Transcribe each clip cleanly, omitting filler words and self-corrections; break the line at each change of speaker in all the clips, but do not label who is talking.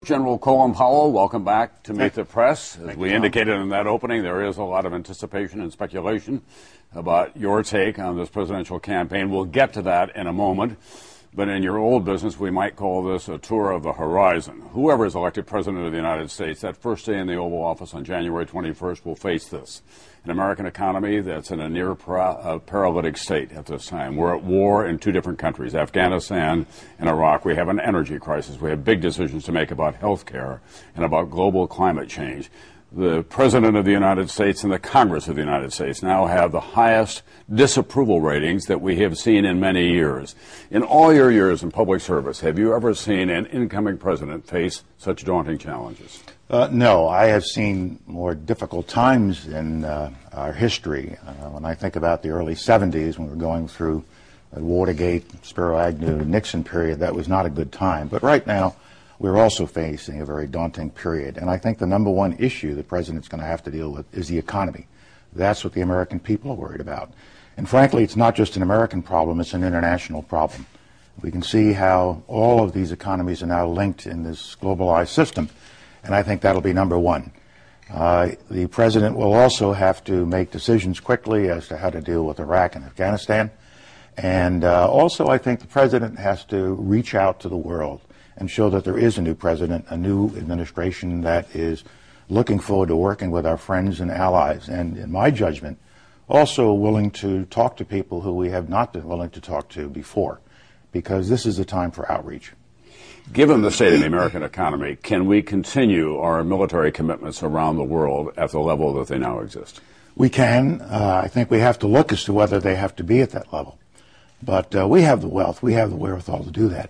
General Colin Powell, welcome back to Meet the Press. As we indicated in that opening, there is a lot of anticipation and speculation about your take on this presidential campaign. We'll get to that in a moment. But in your old business, we might call this a tour of the horizon. Whoever is elected President of the United States, that first day in the Oval Office on January 21st will face this. An American economy that's in a near paralytic state at this time. We're at war in two different countries, Afghanistan and Iraq. We have an energy crisis. We have big decisions to make about health care and about global climate change. The President of the United States and the Congress of the United States now have the highest disapproval ratings that we have seen in many years. In all your years in public service, have you ever seen an incoming president face such daunting challenges?
No, I have seen more difficult times in our history. When I think about the early 70s, when we were going through the Watergate, Spiro Agnew, Nixon period, that was not a good time. But right now, we're also facing a very daunting period. And I think the number one issue the president's going to have to deal with is the economy. That's what the American people are worried about. And frankly, it's not just an American problem, it's an international problem. We can see how all of these economies are now linked in this globalized system. And I think that'll be number one. The president will also have to make decisions quickly as to how to deal with Iraq and Afghanistan. And also I think the president has to reach out to the world and show that there is a new president, a new administration that is looking forward to working with our friends and allies. And in my judgment, also willing to talk to people who we have not been willing to talk to before, because this is a time for outreach.
Given the state of the American economy, can we continue our military commitments around the world at the level that they now exist?
We can. I think we have to look as to whether they have to be at that level. But we have the wealth. We have the wherewithal to do that.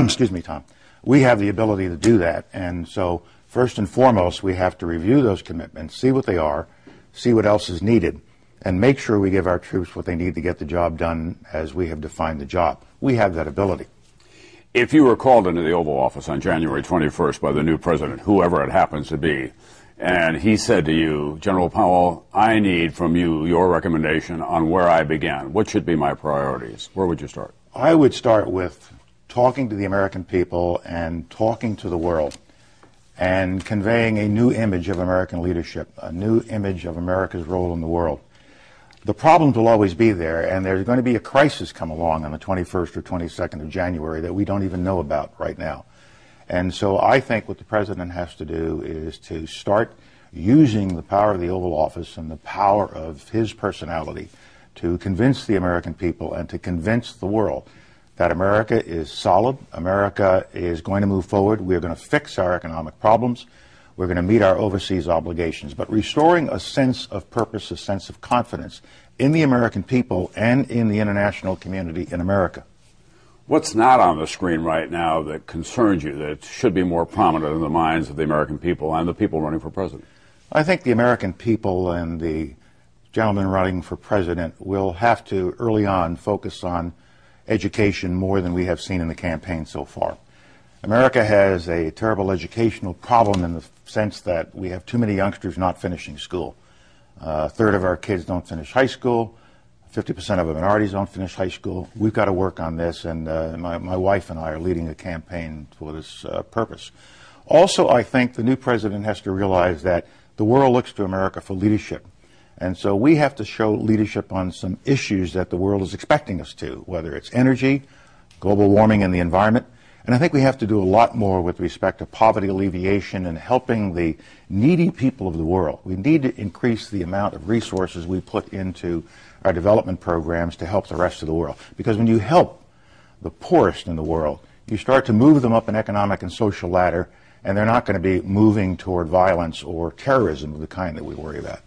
Excuse me, Tom. We have the ability to do that. And so, first and foremost, we have to review those commitments, see what they are, see what else is needed, and make sure we give our troops what they need to get the job done as we have defined the job. We have that ability.
If you were called into the Oval Office on January 21st by the new president, whoever it happens to be, and he said to you, General Powell, I need from you your recommendation on where I begin. What should be my priorities? Where would you start?
I would start with talking to the American people and talking to the world and conveying a new image of American leadership, a new image of America's role in the world. The problems will always be there, and there's going to be a crisis come along on the 21st or 22nd of January that we don't even know about right now. And so I think what the president has to do is to start using the power of the Oval Office and the power of his personality to convince the American people and to convince the world that America is solid, America is going to move forward, we're going to fix our economic problems, we're going to meet our overseas obligations. But restoring a sense of purpose, a sense of confidence in the American people and in the international community in America.
What's not on the screen right now that concerns you, that should be more prominent in the minds of the American people and the people running for president?
I think the American people and the gentleman running for president will have to early on focus on education more than we have seen in the campaign so far. America has a terrible educational problem in the sense that we have too many youngsters not finishing school. A third of our kids don't finish high school. 50% of the minorities don't finish high school. We've got to work on this, and my wife and I are leading a campaign for this purpose. Also, I think the new president has to realize that the world looks to America for leadership. And so we have to show leadership on some issues that the world is expecting us to, whether it's energy, global warming, and the environment. And I think we have to do a lot more with respect to poverty alleviation and helping the needy people of the world. We need to increase the amount of resources we put into our development programs to help the rest of the world. Because when you help the poorest in the world, you start to move them up an economic and social ladder, and they're not going to be moving toward violence or terrorism of the kind that we worry about.